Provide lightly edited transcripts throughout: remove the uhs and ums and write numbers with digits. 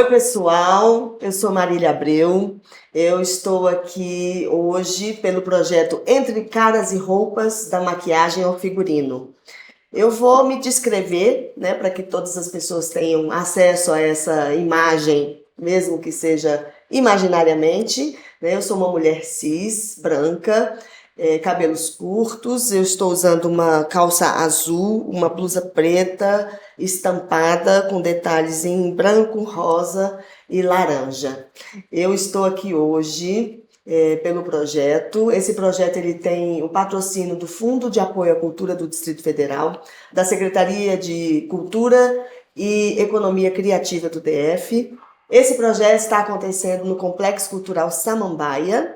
Oi, pessoal. Eu sou Marília Abreu. Eu estou aqui hoje pelo projeto Entre Caras e Roupas da Maquiagem ao Figurino. Eu vou me descrever, né, para que todas as pessoas tenham acesso a essa imagem, mesmo que seja imaginariamente, né? Eu sou uma mulher cis, branca, cabelos curtos. Eu estou usando uma calça azul, uma blusa preta estampada com detalhes em branco, rosa e laranja. Eu estou aqui hoje pelo projeto. Esse projeto ele tem o patrocínio do Fundo de Apoio à Cultura do Distrito Federal, da Secretaria de Cultura e Economia Criativa do DF. Esse projeto está acontecendo no Complexo Cultural Samambaia.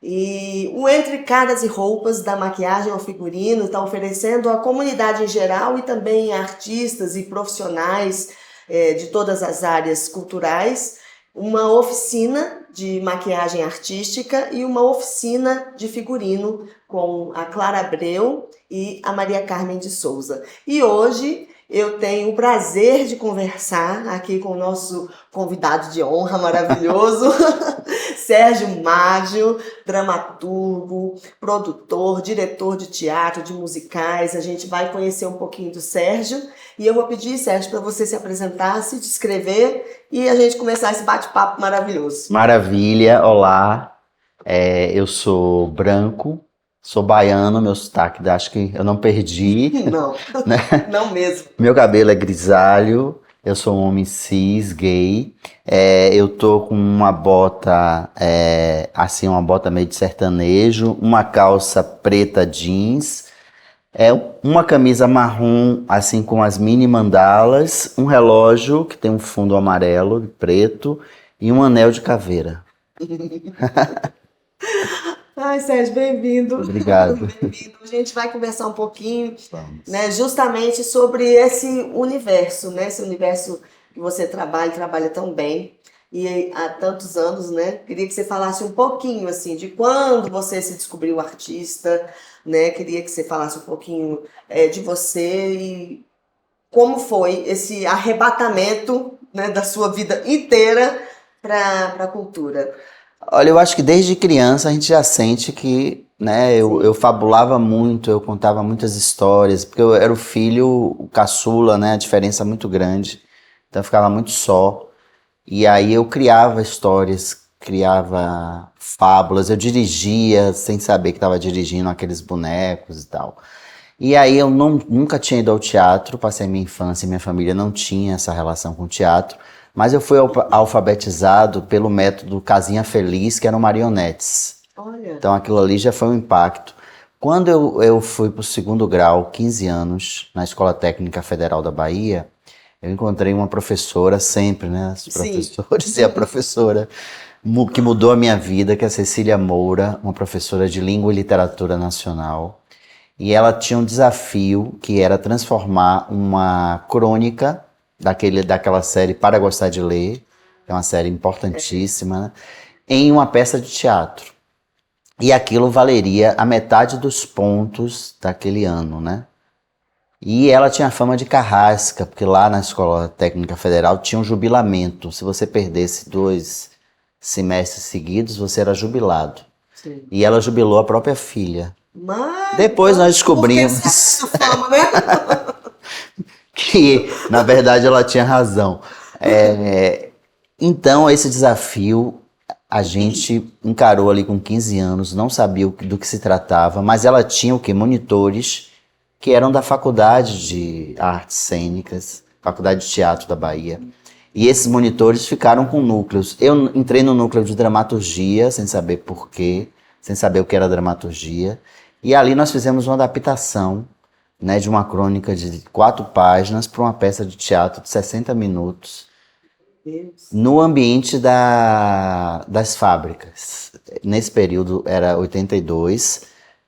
E o Entre Caras e Roupas da Maquiagem ao Figurino está oferecendo à comunidade em geral e também a artistas e profissionais de todas as áreas culturais uma oficina de maquiagem artística e uma oficina de figurino com a Clara Abreu e a Maria Carmen de Souza. E hoje eu tenho o prazer de conversar aqui com o nosso convidado de honra maravilhoso, Sérgio Mádio, dramaturgo, produtor, diretor de teatro, de musicais. A gente vai conhecer um pouquinho do Sérgio e eu vou pedir, Sérgio, para você se apresentar, se descrever e a gente começar esse bate-papo maravilhoso. Maravilha, olá. Eu sou branco, sou baiano, meu sotaque, acho que eu não perdi. Não, né? não mesmo. Meu cabelo é grisalho, eu sou um homem cis, gay. Eu tô com uma bota, assim, uma bota meio de sertanejo, uma calça preta jeans, uma camisa marrom, assim, com as mini mandalas, um relógio que tem um fundo amarelo e preto e um anel de caveira. Ai, Sérgio, bem-vindo. Obrigado. Bem-vindo. A gente vai conversar um pouquinho, Vamos. né, justamente sobre esse universo, né? Esse universo que você trabalha tão bem e há tantos anos, né? Queria que você falasse um pouquinho, assim, de quando você se descobriu artista, né? Queria que você falasse um pouquinho de você e como foi esse arrebatamento, né, da sua vida inteira para a cultura. Olha, eu acho que desde criança a gente já sente que, né, eu fabulava muito, eu contava muitas histórias, porque eu era o filho, o caçula, né, a diferença é muito grande, então eu ficava muito só. E aí eu criava histórias, criava fábulas, eu dirigia sem saber que estava dirigindo aqueles bonecos e tal. E aí eu nunca tinha ido ao teatro, passei minha infância e minha família não tinha essa relação com o teatro, mas eu fui alfabetizado pelo método Casinha Feliz, que eram marionetes. Olha. Então aquilo ali já foi um impacto. Quando eu fui para o segundo grau, 15 anos, na Escola Técnica Federal da Bahia, eu encontrei uma professora sempre, né? Os professores e a professora que mudou a minha vida, que é a Cecília Moura, uma professora de Língua e Literatura Nacional. E ela tinha um desafio que era transformar uma crônica daquela série Para Gostar de Ler, que é uma série importantíssima, né, em uma peça de teatro. E aquilo valeria a metade dos pontos daquele ano, né? E ela tinha fama de carrasca, porque lá na Escola Técnica Federal tinha um jubilamento. Se você perdesse 2 semestres seguidos, você era jubilado. Sim. E ela jubilou a própria filha. Mas, Depois nós descobrimos fama, né? que, na verdade, ela tinha razão. Então, esse desafio a gente encarou ali com 15 anos, não sabia do que se tratava, mas ela tinha o quê? Monitores que eram da Faculdade de Artes Cênicas, Faculdade de Teatro da Bahia. E esses monitores ficaram com núcleos. Eu entrei no núcleo de dramaturgia, sem saber porquê, sem saber o que era dramaturgia. E ali nós fizemos uma adaptação, né, de uma crônica de 4 páginas para uma peça de teatro de 60 minutos. Deus. No ambiente das fábricas. Nesse período era 82,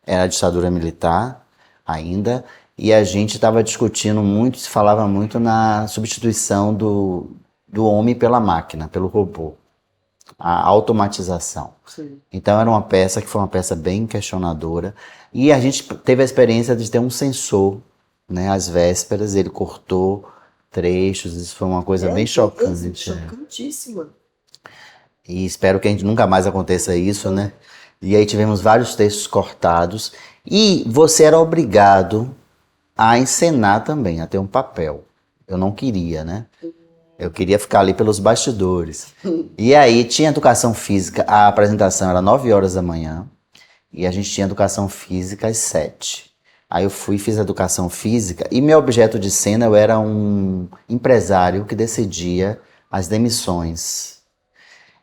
era a ditadura militar ainda, e a gente estava discutindo muito, se falava muito na substituição do homem pela máquina, pelo robô, a automatização. Sim. Então era uma peça que foi uma peça bem questionadora, e a gente teve a experiência de ter um censor, né, às vésperas, ele cortou trechos, isso foi uma coisa bem chocante. Chocantíssima. E espero que a gente nunca mais aconteça isso, né? E aí tivemos vários textos cortados. E você era obrigado a encenar também, a ter um papel. Eu não queria, né? Eu queria ficar ali pelos bastidores. E aí tinha educação física, a apresentação era 9 horas da manhã. E a gente tinha educação física às 7. Aí eu fui e fiz educação física. E meu objeto de cena, eu era um empresário que decidia as demissões.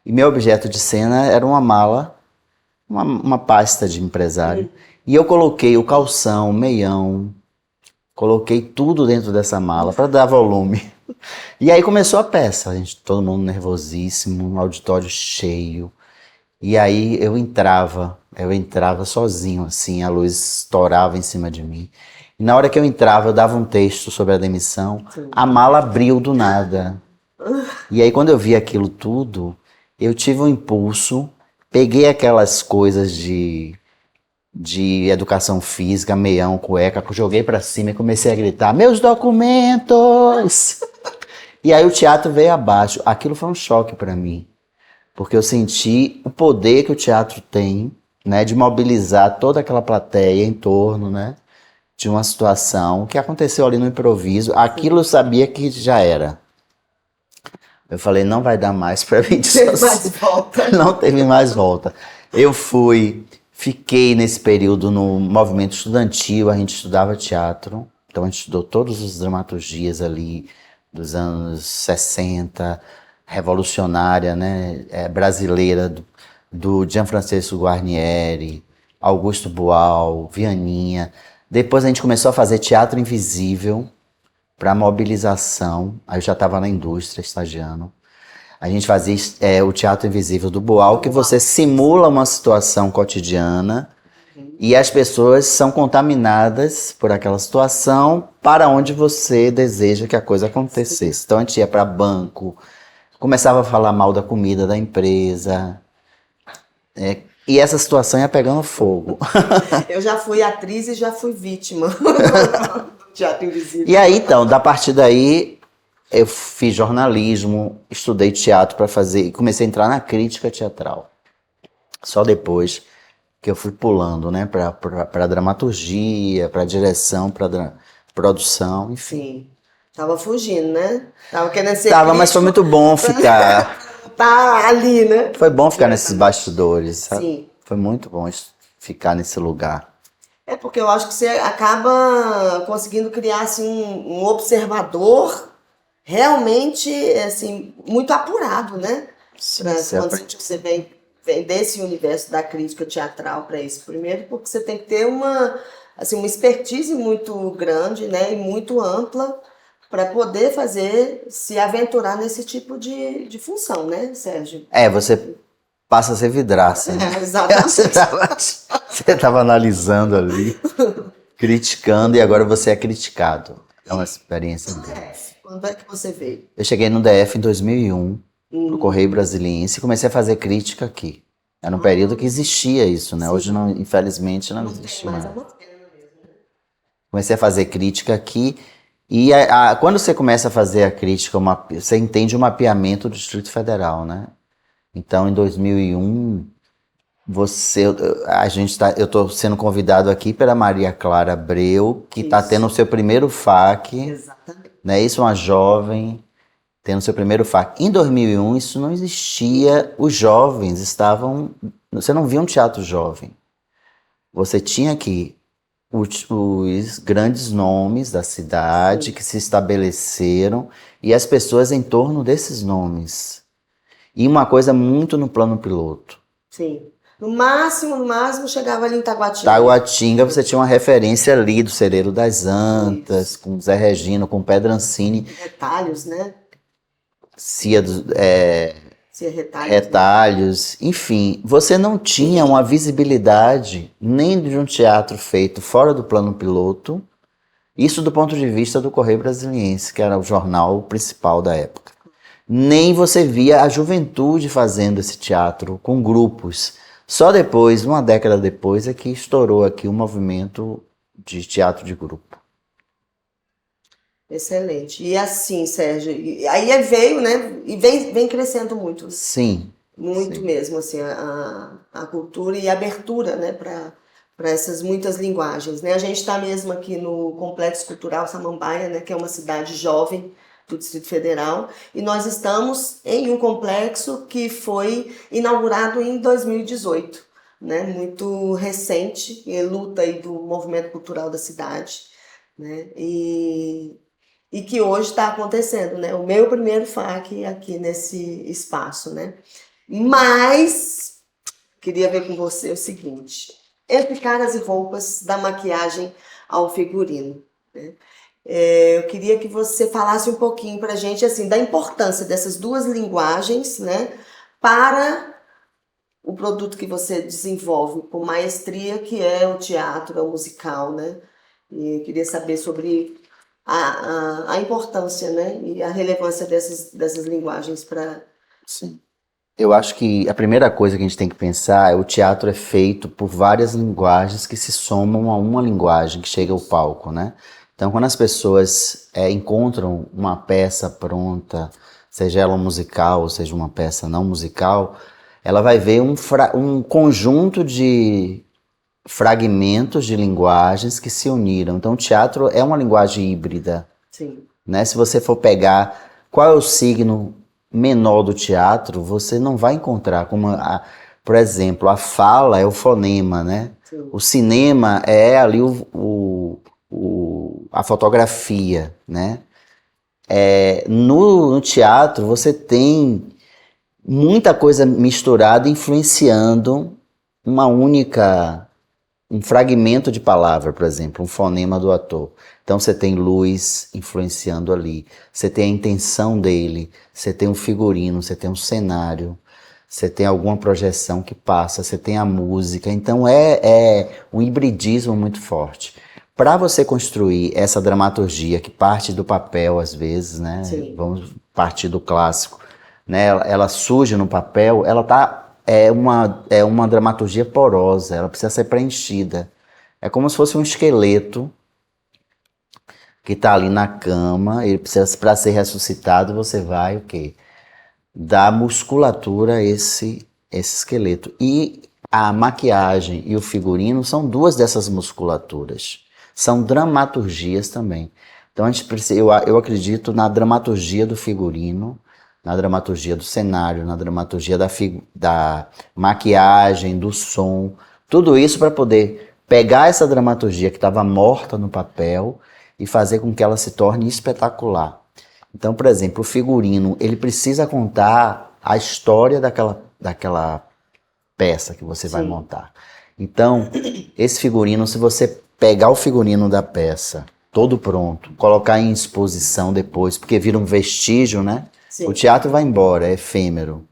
E meu objeto de cena era uma mala, uma pasta de empresário. E eu coloquei o calção, o meião, coloquei tudo dentro dessa mala para dar volume. E aí começou a peça, todo mundo nervosíssimo, um auditório cheio. E aí eu entrava sozinho, assim, a luz estourava em cima de mim. E na hora que eu entrava, eu dava um texto sobre a demissão, a mala abriu do nada. E aí quando eu vi aquilo tudo, eu tive um impulso, peguei aquelas coisas de educação física, meião, cueca, joguei pra cima e comecei a gritar, meus documentos! E aí o teatro veio abaixo. Aquilo foi um choque pra mim, porque eu senti o poder que o teatro tem, né, de mobilizar toda aquela plateia em torno, né, de uma situação que aconteceu ali no improviso. Aquilo eu sabia que já era. Eu falei, não vai dar mais pra mim dissociar. Não teve mais volta. Eu fiquei nesse período no movimento estudantil, a gente estudava teatro, então a gente estudou todas as dramaturgias ali dos anos 60, revolucionária, né, brasileira, do Gianfrancesco Guarnieri, Augusto Boal, Vianinha. Depois a gente começou a fazer teatro invisível para mobilização, aí eu já estava na indústria estagiando. A gente fazia o teatro invisível do Boal, que você simula uma situação cotidiana e as pessoas são contaminadas por aquela situação para onde você deseja que a coisa acontecesse. Então a gente ia para banco, começava a falar mal da comida da empresa, e essa situação ia pegando fogo. Eu já fui atriz e já fui vítima do teatro invisível. E aí então, da partir daí, eu fiz jornalismo, estudei teatro para fazer, e comecei a entrar na crítica teatral. Só depois que eu fui pulando, né, para dramaturgia, para direção, para produção, enfim. Sim. Tava fugindo, né? Tava querendo ser Tava, mas foi muito bom ficar. Tá ali, né? Foi bom ficar nesses bastidores, sabe? Sim. Foi muito bom ficar nesse lugar. É porque eu acho que você acaba conseguindo criar assim, um observador realmente assim, muito apurado, né? Quando você vem desse universo da crítica teatral para isso. Primeiro, porque você tem que ter uma expertise muito grande, né? E muito ampla para poder se aventurar nesse tipo de função, né, Sérgio? Você passa a ser vidraça. Né? Exatamente. Você estava analisando ali, criticando, e agora você é criticado. É uma experiência boa. Quando é que você veio? Eu cheguei no DF em 2001, no Correio Brasiliense, e comecei a fazer crítica aqui. Era um período que existia isso, né? Sim. Hoje, não, infelizmente, não existe mais. Comecei a fazer crítica aqui. E quando você começa a fazer a crítica, você entende o mapeamento do Distrito Federal, né? Então, em 2001, eu estou sendo convidado aqui pela Maria Clara Abreu, que está tendo o seu primeiro FAQ. Exatamente. Né? Isso, uma jovem tendo o seu primeiro FAQ. Em 2001, isso não existia. Os jovens estavam... Você não via um teatro jovem. Você tinha aqui os grandes nomes da cidade, sim, que se estabeleceram, e as pessoas em torno desses nomes. E uma coisa muito no plano piloto. Sim. No máximo, chegava ali em Taguatinga. Taguatinga, você tinha uma referência ali do Cereiro das Antas, isso, com Zé Regino, com Pedrancini. Retalhos, né? Cia Retalhos, enfim, você não tinha uma visibilidade nem de um teatro feito fora do plano piloto, isso do ponto de vista do Correio Brasiliense, que era o jornal principal da época. Nem você via a juventude fazendo esse teatro com grupos. Só depois, uma década depois, é que estourou aqui o movimento de teatro de grupo. Excelente. E assim, Sérgio, aí veio, né? E vem crescendo muito. Sim. Muito Sim. mesmo, assim, a cultura e a abertura, né, para essas muitas linguagens, né? A gente está mesmo aqui no Complexo Cultural Samambaia, né, que é uma cidade jovem do Distrito Federal, e nós estamos em um complexo que foi inaugurado em 2018, né, muito recente, e luta aí do movimento cultural da cidade, né, e que hoje está acontecendo, né, o meu primeiro FAC aqui nesse espaço, né. Mas queria ver com você o seguinte: entre caras e roupas, da maquiagem ao figurino, né? Eu queria que você falasse um pouquinho para a gente assim da importância dessas duas linguagens, né, para o produto que você desenvolve com maestria, que é o teatro, é o musical, né? E eu queria saber sobre a importância, né, e a relevância dessas linguagens para. Sim. Eu acho que a primeira coisa que a gente tem que pensar é o teatro é feito por várias linguagens que se somam a uma linguagem que chega ao palco, né? Então, quando as pessoas encontram uma peça pronta, seja ela musical ou seja uma peça não musical, ela vai ver um conjunto de fragmentos de linguagens que se uniram. Então, o teatro é uma linguagem híbrida. Sim. Né? Se você for pegar qual é o signo menor do teatro, você não vai encontrar. Por exemplo, a fala é o fonema, né? Sim. O cinema é ali a fotografia, né? No teatro você tem muita coisa misturada, influenciando um fragmento de palavra, por exemplo, um fonema do ator. Então você tem luz influenciando ali, você tem a intenção dele, você tem um figurino, você tem um cenário, você tem alguma projeção que passa, você tem a música. Então é um hibridismo muito forte. Para você construir essa dramaturgia que parte do papel às vezes, né? Sim. Vamos partir do clássico, né? Ela surge no papel, ela é uma dramaturgia porosa, ela precisa ser preenchida. É como se fosse um esqueleto que está ali na cama, ele precisa, para ser ressuscitado, você vai o quê? Dar musculatura a esse esqueleto. E a maquiagem e o figurino são duas dessas musculaturas. São dramaturgias também. Então a gente precisa, eu acredito na dramaturgia do figurino, na dramaturgia do cenário, na dramaturgia da maquiagem, do som, tudo isso para poder pegar essa dramaturgia que estava morta no papel e fazer com que ela se torne espetacular. Então, por exemplo, o figurino, ele precisa contar a história daquela peça que você vai montar. Então, esse figurino, se você pegar o figurino da peça, todo pronto, colocar em exposição depois, porque vira um vestígio, né? Sim. O teatro vai embora, é efêmero,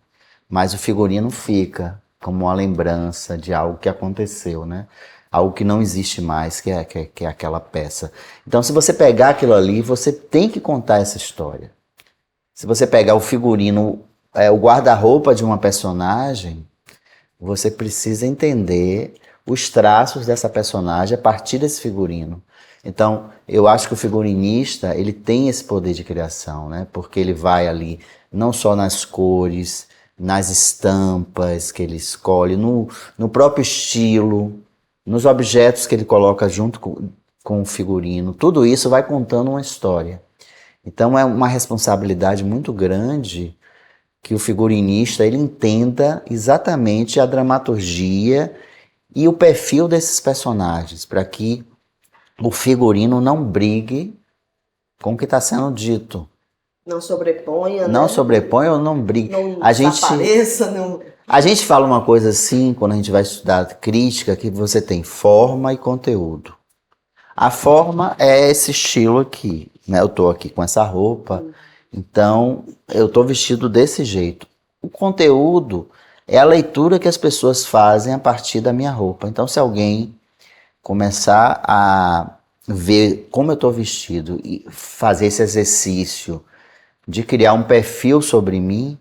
mas o figurino fica como uma lembrança de algo que aconteceu, né? Algo que não existe mais, que é aquela peça. Então, se você pegar aquilo ali, você tem que contar essa história. Se você pegar o figurino, o guarda-roupa de uma personagem, você precisa entender os traços dessa personagem a partir desse figurino. Então, eu acho que o figurinista, ele tem esse poder de criação, né? Porque ele vai ali, não só nas cores, nas estampas que ele escolhe, no próprio estilo, nos objetos que ele coloca junto com o figurino. Tudo isso vai contando uma história. Então, é uma responsabilidade muito grande que o figurinista ele entenda exatamente a dramaturgia e o perfil desses personagens, para que o figurino não brigue com o que está sendo dito. Não sobreponha, Não né? sobreponha ou não brigue. Não desapareça, não... A gente fala uma coisa assim, quando a gente vai estudar crítica, que você tem forma e conteúdo. A forma é esse estilo aqui, né? Eu estou aqui com essa roupa, então eu estou vestido desse jeito. O conteúdo é a leitura que as pessoas fazem a partir da minha roupa. Então, se alguém começar a ver como eu estou vestido e fazer esse exercício de criar um perfil sobre mim,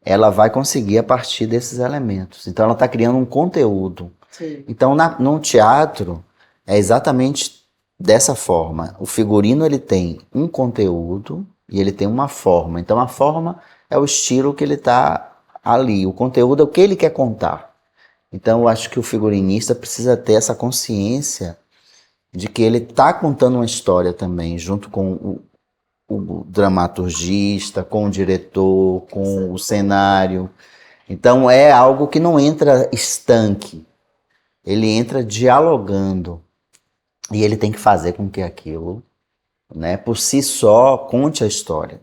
ela vai conseguir a partir desses elementos. Então, ela está criando um conteúdo. Sim. Então, no teatro, é exatamente dessa forma. O figurino ele tem um conteúdo e ele tem uma forma. Então a forma é o estilo que ele está ali. O conteúdo é o que ele quer contar. Então eu acho que o figurinista precisa ter essa consciência de que ele está contando uma história também, junto com o dramaturgista, com o diretor, com o cenário. Então é algo que não entra estanque, ele entra dialogando e ele tem que fazer com que aquilo, né, por si só, conte a história.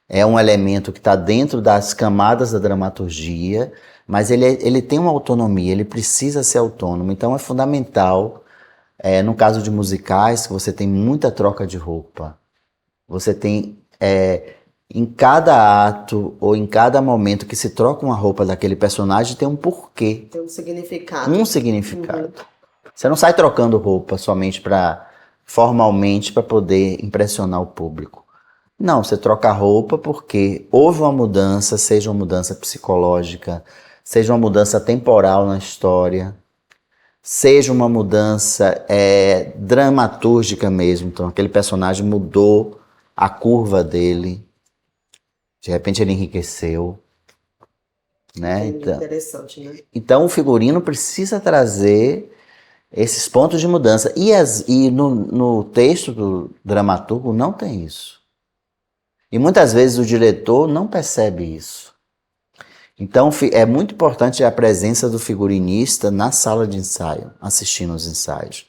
É um elemento que está dentro das camadas da dramaturgia, mas ele tem uma autonomia, ele precisa ser autônomo. Então é fundamental, no caso de musicais, que você tem muita troca de roupa. Você tem, em cada ato ou em cada momento que se troca uma roupa daquele personagem, tem um porquê. Tem um significado. Um significado. Você não sai trocando roupa somente formalmente para poder impressionar o público. Não, você troca roupa porque houve uma mudança, seja uma mudança psicológica, seja uma mudança temporal na história, seja uma mudança dramatúrgica mesmo. Então aquele personagem mudou a curva dele, de repente ele enriqueceu, né? Interessante, né? Então o figurino precisa trazer esses pontos de mudança. E no texto do dramaturgo não tem isso. E muitas vezes o diretor não percebe isso. Então é muito importante a presença do figurinista na sala de ensaio, assistindo os ensaios.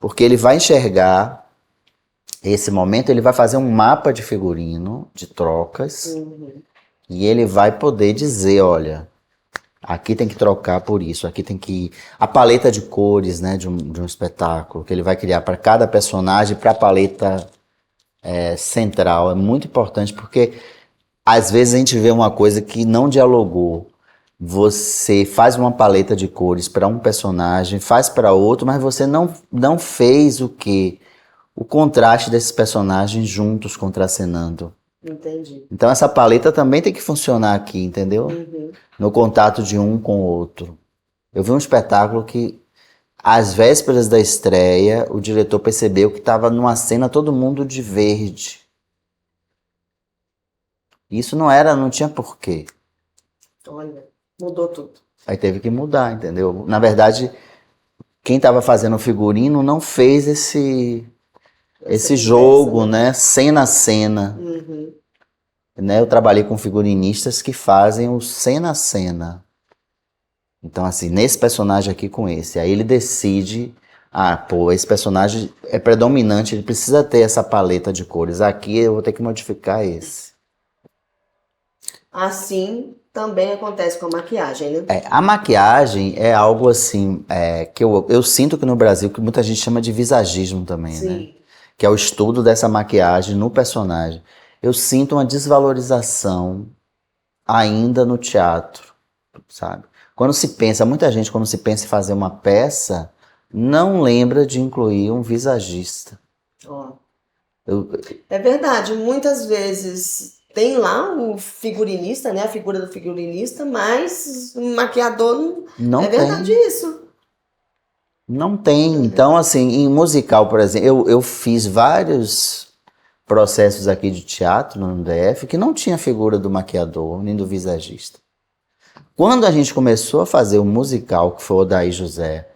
Porque ele vai enxergar esse momento, ele vai fazer um mapa de figurino, de trocas, e ele vai poder dizer, olha, aqui tem que trocar por isso, aqui tem que... A paleta de cores, né, de um espetáculo que ele vai criar para cada personagem, para a paleta central, é muito importante, porque às vezes a gente vê uma coisa que não dialogou. Você faz uma paleta de cores para um personagem, faz para outro, mas você não fez o quê? O contraste desses personagens juntos contracenando. Entendi. Então essa paleta também tem que funcionar aqui, entendeu? No contato de um com o outro. Eu vi um espetáculo que, às vésperas da estreia, o diretor percebeu que estava numa cena todo mundo de verde. Isso não tinha porquê. Olha, mudou tudo. Aí teve que mudar, entendeu? Na verdade, quem estava fazendo o figurino não fez esse jogo, né? Cena a cena. Né? Eu trabalhei com figurinistas que fazem o cena a cena. Então, assim, nesse personagem aqui com esse. Aí ele decide, esse personagem é predominante, ele precisa ter essa paleta de cores. Aqui eu vou ter que modificar esse. Assim também acontece com a maquiagem, né? A maquiagem é algo assim, que eu sinto que no Brasil, que muita gente chama de visagismo também, né? Que é o estudo dessa maquiagem no personagem. Eu sinto uma desvalorização ainda no teatro, sabe? Muita gente quando se pensa em fazer uma peça, não lembra de incluir um visagista. É verdade, muitas vezes tem lá o figurinista, né? A figura do figurinista, mas o maquiador não é verdade isso. Não tem. Então, assim, em musical, por exemplo, eu fiz vários processos aqui de teatro no DF que não tinha figura do maquiador, nem do visagista. Quando a gente começou a fazer o musical, que foi o Odair José,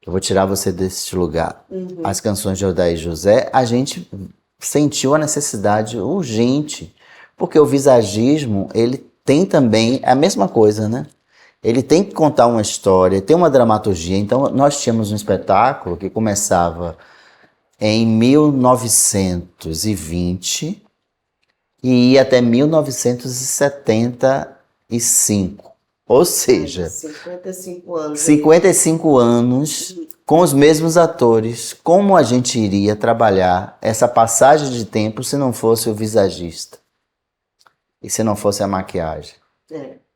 eu vou tirar você desse lugar, as canções de Odair José, a gente sentiu a necessidade urgente, porque o visagismo, ele tem também a mesma coisa, né? Ele tem que contar uma história, tem uma dramaturgia. Então, nós tínhamos um espetáculo que começava em 1920 e ia até 1975. Ou seja, 55 anos. 55 anos com os mesmos atores. Como a gente iria trabalhar essa passagem de tempo se não fosse o visagista? E se não fosse a maquiagem?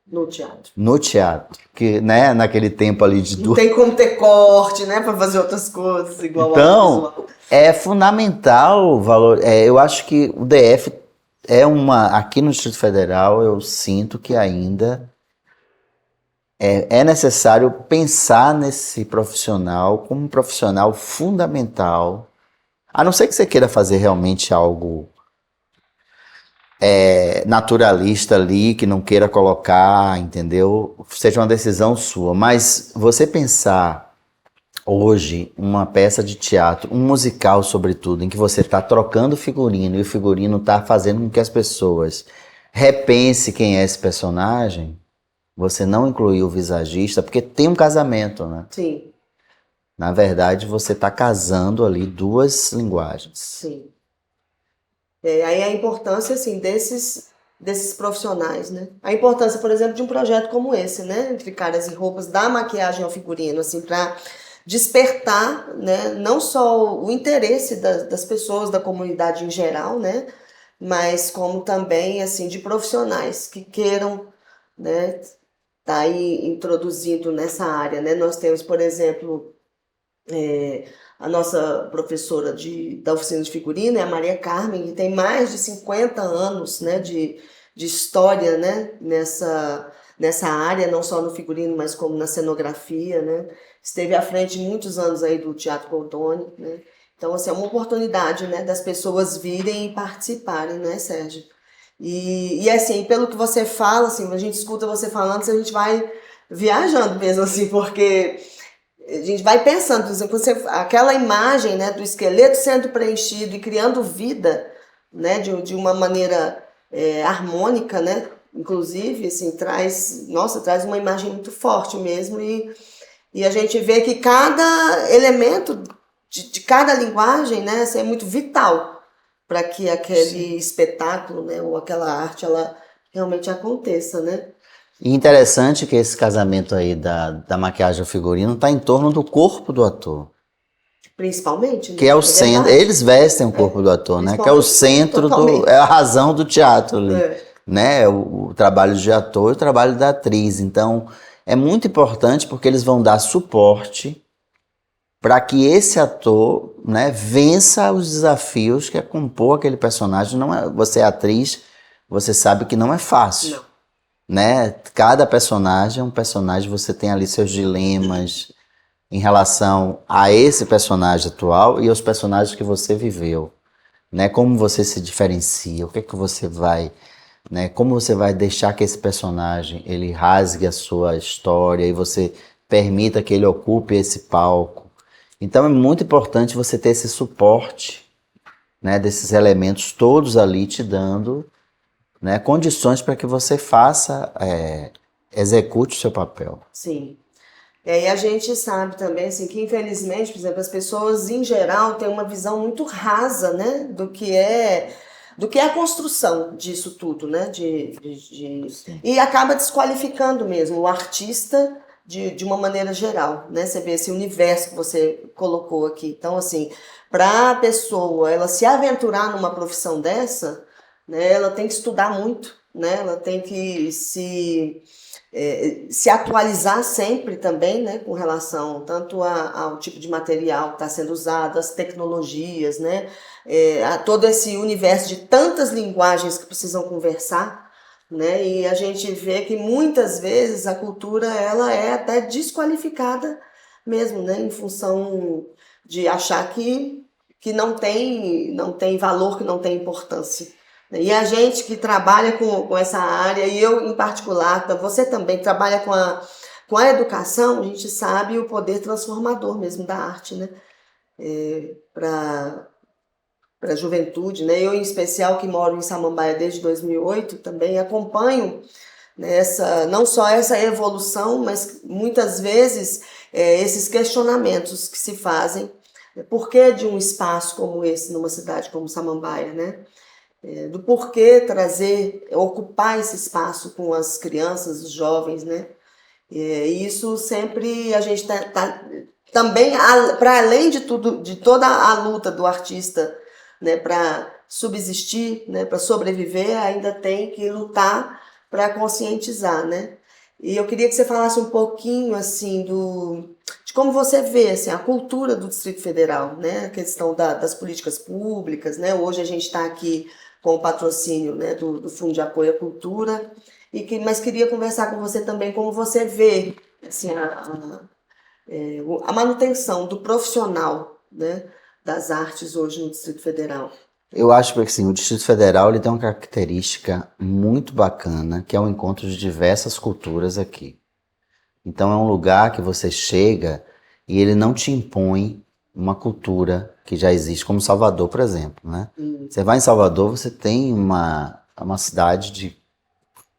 No teatro. No teatro. Que, né, naquele tempo ali de... Não tem como ter corte, né? Para fazer outras coisas igual então, ao visual. É fundamental o valor. Eu acho que o DF aqui no Distrito Federal, eu sinto que ainda é necessário pensar nesse profissional como um profissional fundamental A não ser que você queira fazer realmente algo naturalista ali, que não queira colocar, entendeu? Seja uma decisão sua. Mas você pensar hoje uma peça de teatro, um musical sobretudo, em que você está trocando figurino e o figurino está fazendo com que as pessoas repense quem é esse personagem, você não incluiu o visagista, porque tem um casamento, né? Sim, Na verdade, você está casando ali duas linguagens. sim. Aí a importância, assim, desses profissionais, né? A importância, por exemplo, de um projeto como esse, né? Entre caras e roupas, da maquiagem ao figurino, assim, para despertar, né? Não só o interesse das pessoas, da comunidade em geral, né? Mas como também, assim, de profissionais que queiram, né? Tá aí introduzindo nessa área, né? Nós temos, por exemplo, a nossa professora da oficina de figurino é a Maria Carmen, que tem mais de 50 anos, né, de história, né, nessa área, não só no figurino, mas como na cenografia, né? Esteve à frente muitos anos aí do Teatro Goldoni, né? Então, assim, é uma oportunidade, né, das pessoas virem e participarem, né, Sérgio? E assim, pelo que você fala, assim, a gente escuta você falando, a gente vai viajando mesmo, assim, porque a gente vai pensando, por exemplo, aquela imagem, né, do esqueleto sendo preenchido e criando vida, né, de uma maneira harmônica, né, inclusive, assim, traz uma imagem muito forte mesmo e a gente vê que cada elemento de cada linguagem, né, assim, é muito vital para que aquele espetáculo, né, ou aquela arte, ela realmente aconteça, né? E interessante que esse casamento aí da maquiagem ao figurino está em torno do corpo do ator. Principalmente, Que né? é o É centro, verdade. eles vestem o corpo do ator, né? Que é o Principalmente, centro totalmente. é a razão do teatro ali, É, né? O trabalho de ator e o trabalho da atriz. Então, é muito importante porque eles vão dar suporte para que esse ator, né, vença os desafios que é compor aquele personagem. Não é, você é atriz, você sabe que não é fácil, não. né? Cada personagem é um personagem, você tem ali seus dilemas em relação a esse personagem atual e aos personagens que você viveu, né? Como você se diferencia, o que é que você vai, né? Como você vai deixar que esse personagem ele rasgue a sua história e você permita que ele ocupe esse palco. Então é muito importante você ter esse suporte, né? Desses elementos todos ali te dando, né? Condições para que você faça, execute o seu papel. Sim. E a gente sabe também assim, que, infelizmente, por exemplo, as pessoas em geral têm uma visão muito rasa, né, do que é a construção disso tudo, né? E acaba desqualificando mesmo o artista de uma maneira geral, né? Você vê esse universo que você colocou aqui. Então, assim, para a pessoa ela se aventurar numa profissão dessa, né, ela tem que estudar muito, né? Ela tem que se atualizar sempre também, né, com relação tanto ao tipo de material que está sendo usado, às tecnologias, né, a todo esse universo de tantas linguagens que precisam conversar, né, e a gente vê que muitas vezes a cultura ela é até desqualificada mesmo, né, em função de achar que não tem valor, que não tem importância. E a gente que trabalha com essa área, e eu em particular, você também que trabalha com a educação, a gente sabe o poder transformador mesmo da arte, né? Para a juventude, né? Eu, em especial, que moro em Samambaia desde 2008, também acompanho não só essa evolução, mas muitas vezes esses questionamentos que se fazem. Por que de um espaço como esse numa cidade como Samambaia, né? Do porquê ocupar esse espaço com as crianças, os jovens, né? E isso sempre a gente também, para além de tudo, de toda a luta do artista, né, para subsistir, né, para sobreviver, ainda tem que lutar para conscientizar, né? E eu queria que você falasse um pouquinho assim de como você vê assim, a cultura do Distrito Federal, né? A questão das políticas públicas, né? Hoje a gente está aqui com o patrocínio, né, do Fundo de Apoio à Cultura, mas queria conversar com você também como você vê assim, a manutenção do profissional, né, das artes hoje no Distrito Federal? Eu acho que assim, o Distrito Federal ele tem uma característica muito bacana, que é o encontro de diversas culturas aqui. Então é um lugar que você chega e ele não te impõe uma cultura que já existe, como Salvador, por exemplo, né? Você vai em Salvador, você tem uma cidade de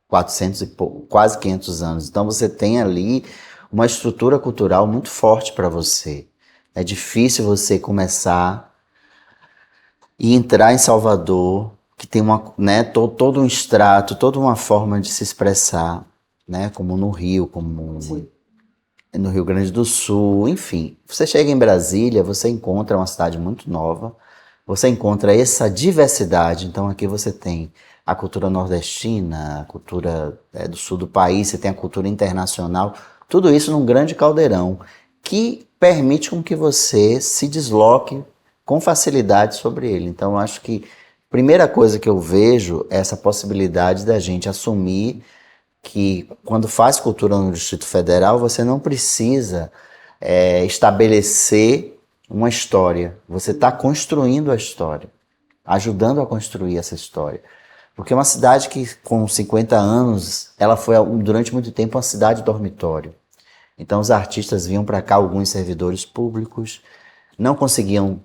400 e quase 500 anos. Então você tem ali uma estrutura cultural muito forte para você. É difícil você começar e entrar em Salvador, que tem né, todo um extrato, toda uma forma de se expressar, né, como no Rio, como Sim. no Rio Grande do Sul, enfim. Você chega em Brasília, você encontra uma cidade muito nova, você encontra essa diversidade. Então aqui você tem a cultura nordestina, a cultura do sul do país, você tem a cultura internacional, tudo isso num grande caldeirão que permite com que você se desloque com facilidade sobre ele. Então eu acho que a primeira coisa que eu vejo é essa possibilidade da gente assumir que quando faz cultura no Distrito Federal, você não precisa estabelecer uma história. Você está construindo a história, ajudando a construir essa história. Porque uma cidade que com 50 anos, ela foi durante muito tempo uma cidade dormitório. Então os artistas vinham para cá, alguns servidores públicos, não conseguiam,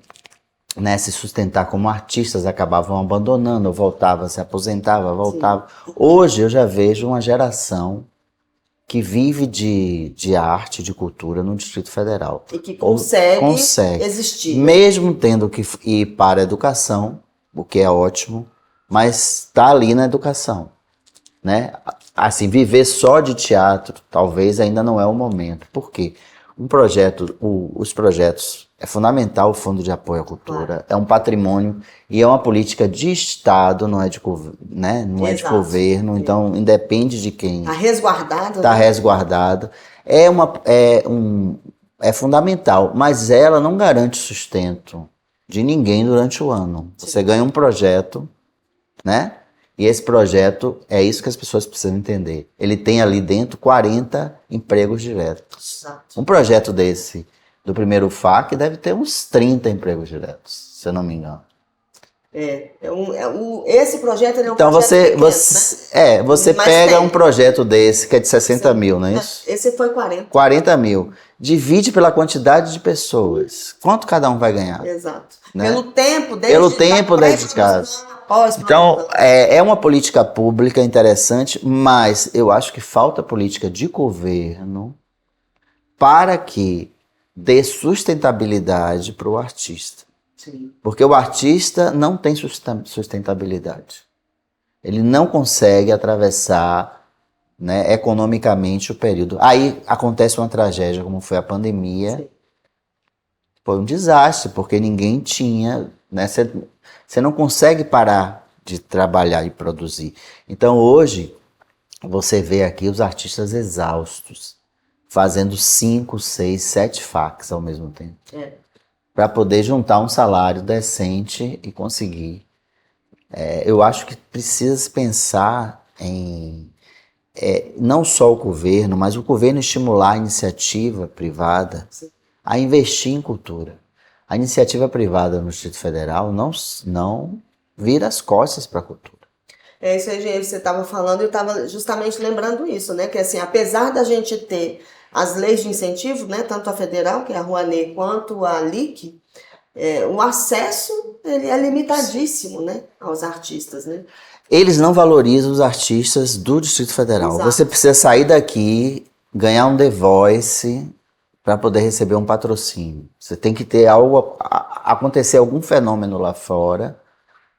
né, se sustentar como artistas, acabavam abandonando, voltavam, se aposentavam, voltavam. Sim. Hoje eu já vejo uma geração que vive de arte, de cultura no Distrito Federal. E que consegue existir. Mesmo tendo que ir para a educação, o que é ótimo, mas está ali na educação, né? Assim, viver só de teatro talvez ainda não é o momento. Por quê? Os projetos, é fundamental o Fundo de Apoio à Cultura, claro. É um patrimônio e é uma política de Estado, não é de, né? Não é de governo, então independe de quem. Está resguardado. Está resguardado. É fundamental, mas ela não garante sustento de ninguém durante o ano. Sim. Você ganha um projeto, né? E esse projeto, é isso que as pessoas precisam entender. Ele tem ali dentro 40 empregos diretos. Exato. Um projeto desse, do primeiro FAC, deve ter uns 30 empregos diretos, se eu não me engano. Esse projeto é um então projeto pequeno, você pega um projeto desse, que é de 60 mil, não é isso? Esse foi 40. 40 mil. Divide pela quantidade de pessoas. Quanto cada um vai ganhar? Exato. Né? Pelo tempo dedicado. Então, é uma política pública interessante, mas eu acho que falta política de governo para que dê sustentabilidade para o artista. Sim. Porque o artista não tem sustentabilidade. Ele não consegue atravessar, né, economicamente o período. Aí acontece uma tragédia, como foi a pandemia. Sim. Foi um desastre, porque ninguém tinha, né, você não consegue parar de trabalhar e produzir. Então hoje, você vê aqui os artistas exaustos, fazendo 5, 6, 7 FACs ao mesmo tempo. Para poder juntar um salário decente e conseguir. Eu acho que precisa se pensar em não só o governo, mas o governo estimular a iniciativa privada a investir em cultura. A iniciativa privada no Distrito Federal não vira as costas para a cultura. É isso aí, gente, você estava falando, eu estava justamente lembrando isso, né? Que assim, apesar da gente ter as leis de incentivo, né? Tanto a federal, que é a Rouanet, quanto a LIC, o acesso ele é limitadíssimo, né? Aos artistas, né? Eles não valorizam os artistas do Distrito Federal. Exato. Você precisa sair daqui, ganhar um The Voice para poder receber um patrocínio. Você tem que ter acontecer algum fenômeno lá fora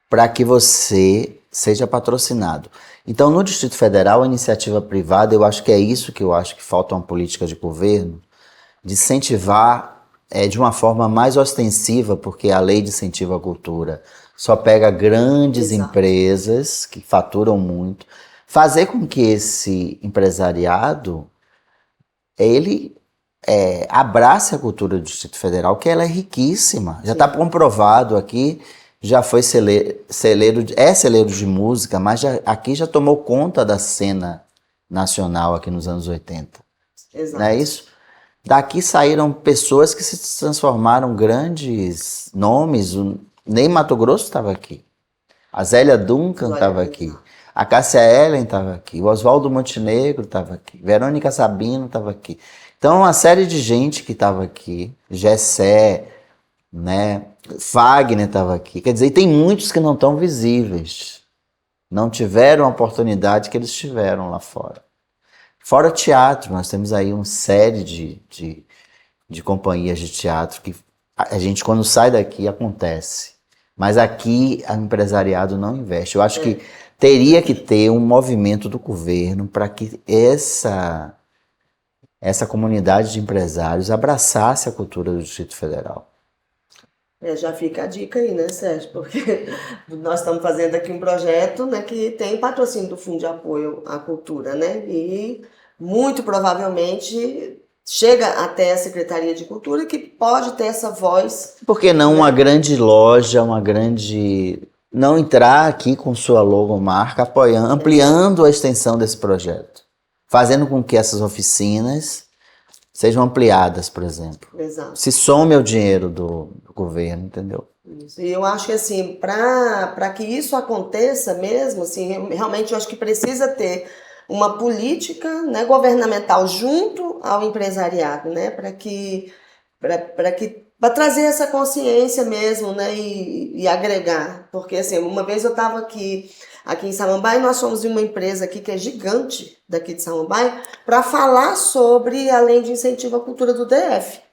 para que você seja patrocinado. Então, no Distrito Federal, a iniciativa privada, eu acho que é isso que eu acho que falta uma política de governo, de incentivar de uma forma mais ostensiva, porque a lei de incentivo à cultura só pega grandes Exato. Empresas que faturam muito, fazer com que esse empresariado, ele abrace a cultura do Distrito Federal, que ela é riquíssima. Já está comprovado aqui, já foi celeiro de música, mas aqui já tomou conta da cena nacional aqui nos anos 80. Exato. Não é isso? Daqui saíram pessoas que se transformaram grandes nomes. O Ney Matogrosso estava aqui. A Zélia Duncan estava aqui. A Cássia Ellen estava aqui. O Oswaldo Montenegro estava aqui. Verônica Sabino estava aqui. Então, uma série de gente que estava aqui. Gessé, né? Fagner estava aqui. Quer dizer, e tem muitos que não estão visíveis. Não tiveram a oportunidade que eles tiveram lá fora. Fora teatro, nós temos aí uma série de companhias de teatro que a gente, quando sai daqui, acontece. Mas aqui, o empresariado não investe. Eu acho que teria que ter um movimento do governo para que essa comunidade de empresários abraçasse a cultura do Distrito Federal. Já fica a dica aí, né, Sérgio? Porque nós estamos fazendo aqui um projeto, né, que tem patrocínio do Fundo de Apoio à Cultura, né? E muito provavelmente chega até a Secretaria de Cultura que pode ter essa voz. Por que não uma grande loja, não entrar aqui com sua logomarca, apoiando, ampliando a extensão desse projeto, fazendo com que essas oficinas sejam ampliadas, por exemplo. Exato. Se some o dinheiro do governo, entendeu? Isso. E eu acho que assim, para que isso aconteça mesmo, assim, realmente eu acho que precisa ter uma política, né, governamental junto ao empresariado, né, para trazer essa consciência mesmo, né, e agregar. Porque assim, uma vez eu estava aqui em Samambaia, nós fomos em uma empresa aqui que é gigante daqui de Samambaia, para falar sobre a lei de incentivo à cultura do DF.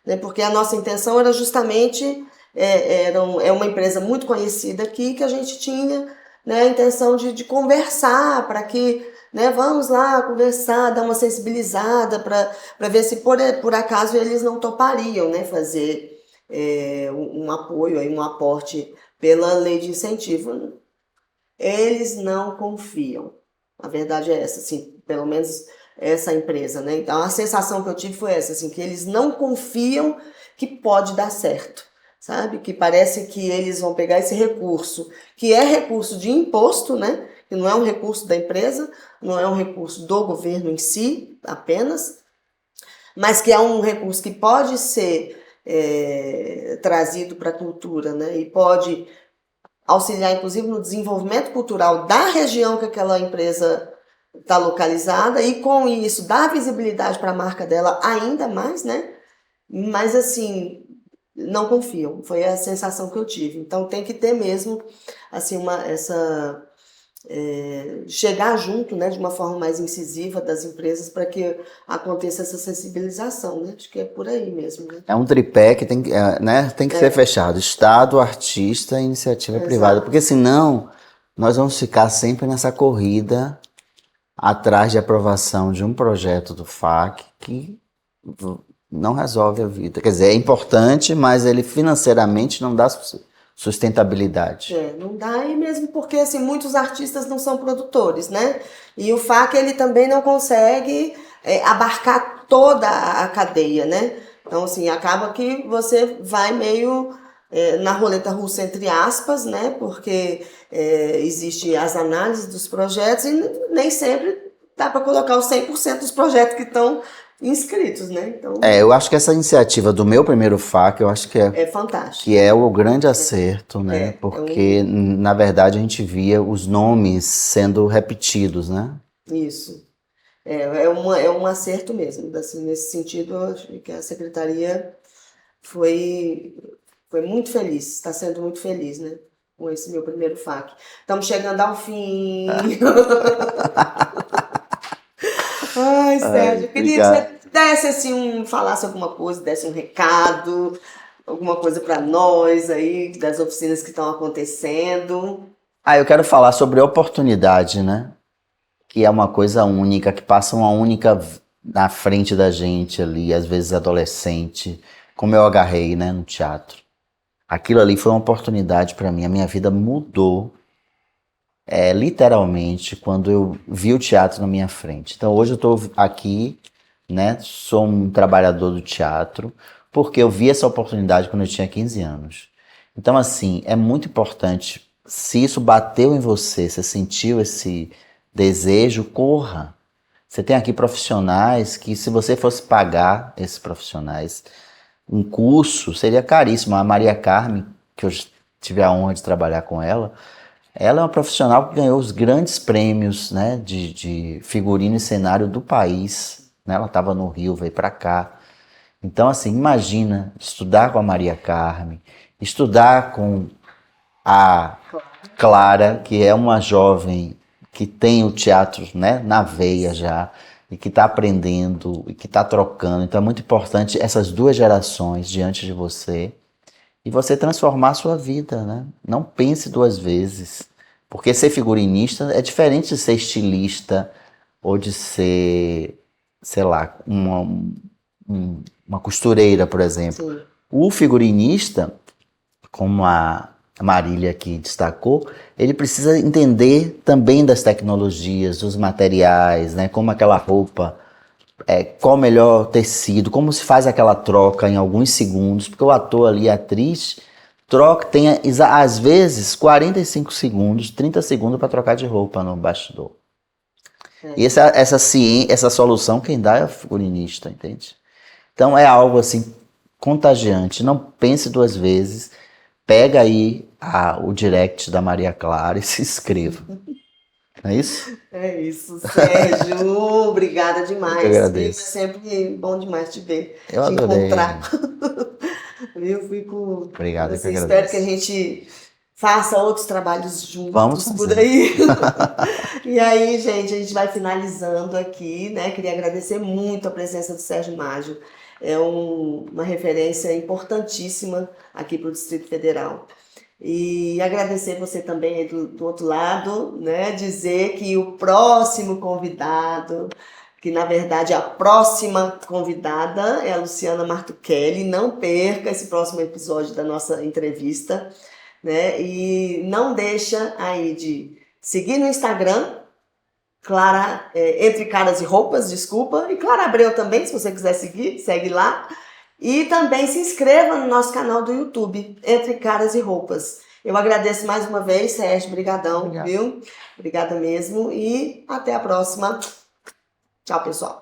Né, porque a nossa intenção era justamente, é uma empresa muito conhecida aqui, que a gente tinha, né, a intenção de conversar, para que, né, vamos lá conversar, dar uma sensibilizada, para ver se por acaso eles não topariam, né, fazer um apoio, um aporte pela lei de incentivo. Eles não confiam. A verdade é essa, assim, pelo menos essa empresa, né? Então a sensação que eu tive foi essa, assim, que eles não confiam que pode dar certo, sabe? Que parece que eles vão pegar esse recurso, que é recurso de imposto, né? Que não é um recurso da empresa, não é um recurso do governo em si, apenas, mas que é um recurso que pode ser trazido para a cultura, né? E pode auxiliar, inclusive, no desenvolvimento cultural da região que aquela empresa está localizada e, com isso, dar visibilidade para a marca dela ainda mais, né? Mas, assim, não confiam. Foi a sensação que eu tive. Então, tem que ter mesmo, assim, chegar junto, né, de uma forma mais incisiva das empresas para que aconteça essa sensibilização, né? Acho que é por aí mesmo, né? É um tripé que tem que ser fechado. Estado, artista e iniciativa privada. Porque senão nós vamos ficar sempre nessa corrida atrás de aprovação de um projeto do FAC que não resolve a vida. Quer dizer, é importante, mas ele financeiramente não dá sustentabilidade. Não dá, e mesmo porque assim, muitos artistas não são produtores, né? E o FAC ele também não consegue abarcar toda a cadeia, né? Então, assim, acaba que você vai meio na roleta russa, entre aspas, né? Porque existe as análises dos projetos e nem sempre dá para colocar os 100% dos projetos que estão inscritos, né? Então, eu acho que essa iniciativa do meu primeiro FAC, eu acho que é fantástico. Que é o grande acerto, né? Porque, na verdade, a gente via os nomes sendo repetidos, né? Isso. É um acerto mesmo. Assim, nesse sentido, eu acho que a secretaria foi muito feliz, está sendo muito feliz, né? Com esse meu primeiro FAC. Estamos chegando ao fim. Ai, Sérgio, eu queria que você desse assim, falasse alguma coisa, desse um recado, alguma coisa para nós aí, das oficinas que estão acontecendo. Eu quero falar sobre oportunidade, né? Que é uma coisa única, que passa uma única na frente da gente ali, às vezes adolescente, como eu agarrei, né, no teatro. Aquilo ali foi uma oportunidade para mim, a minha vida mudou literalmente quando eu vi o teatro na minha frente. Então hoje eu estou aqui, né, sou um trabalhador do teatro, porque eu vi essa oportunidade quando eu tinha 15 anos. Então assim, é muito importante, se isso bateu em você, você sentiu esse desejo, corra. Você tem aqui profissionais que, se você fosse pagar esses profissionais um curso, seria caríssimo. A Maria Carmen, que eu tive a honra de trabalhar com ela é uma profissional que ganhou os grandes prêmios, né, de figurino e cenário do país. Né? Ela estava no Rio, veio para cá. Então, assim, imagina estudar com a Maria Carmen, estudar com a Clara, que é uma jovem que tem o teatro, né, na veia já, e que está aprendendo, e que está trocando. Então é muito importante essas duas gerações diante de você, e você transformar a sua vida, né? Não pense duas vezes, porque ser figurinista é diferente de ser estilista, ou de ser, sei lá, uma costureira, por exemplo. Sim. O figurinista, como a Marília aqui destacou, ele precisa entender também das tecnologias, dos materiais, né? Como aquela roupa, qual o melhor tecido, como se faz aquela troca em alguns segundos, porque o ator ali, a atriz, troca, tem às vezes 45 segundos, 30 segundos para trocar de roupa no bastidor. E essa solução quem dá é o figurinista, entende? Então é algo assim contagiante. Não pense duas vezes. Pega aí o direct da Maria Clara e se inscreva. Não é isso? É isso, Sérgio. Obrigada demais. Eu que agradeço. É sempre bom demais te ver, Eu te adorei. encontrar. Eu fico. Obrigado, eu que Espero agradeço. que a gente faça outros trabalhos juntos. Vamos fazer. Por aí. E aí, gente, a gente vai finalizando aqui, né? Queria agradecer muito a presença do Sérgio Mágio. É uma referência importantíssima aqui para o Distrito Federal. E agradecer você também aí do outro lado, né? Dizer que o próximo convidado, que na verdade a próxima convidada é a Luciana Martuchelli. Não perca esse próximo episódio da nossa entrevista, né? E não deixa aí de seguir no Instagram, Clara, Entre Caras e Roupas, desculpa, e Clara Abreu também, se você quiser seguir, segue lá. E também se inscreva no nosso canal do YouTube, Entre Caras e Roupas. Eu agradeço mais uma vez, Sérgio, brigadão, viu? Obrigada mesmo e até a próxima. Tchau, pessoal.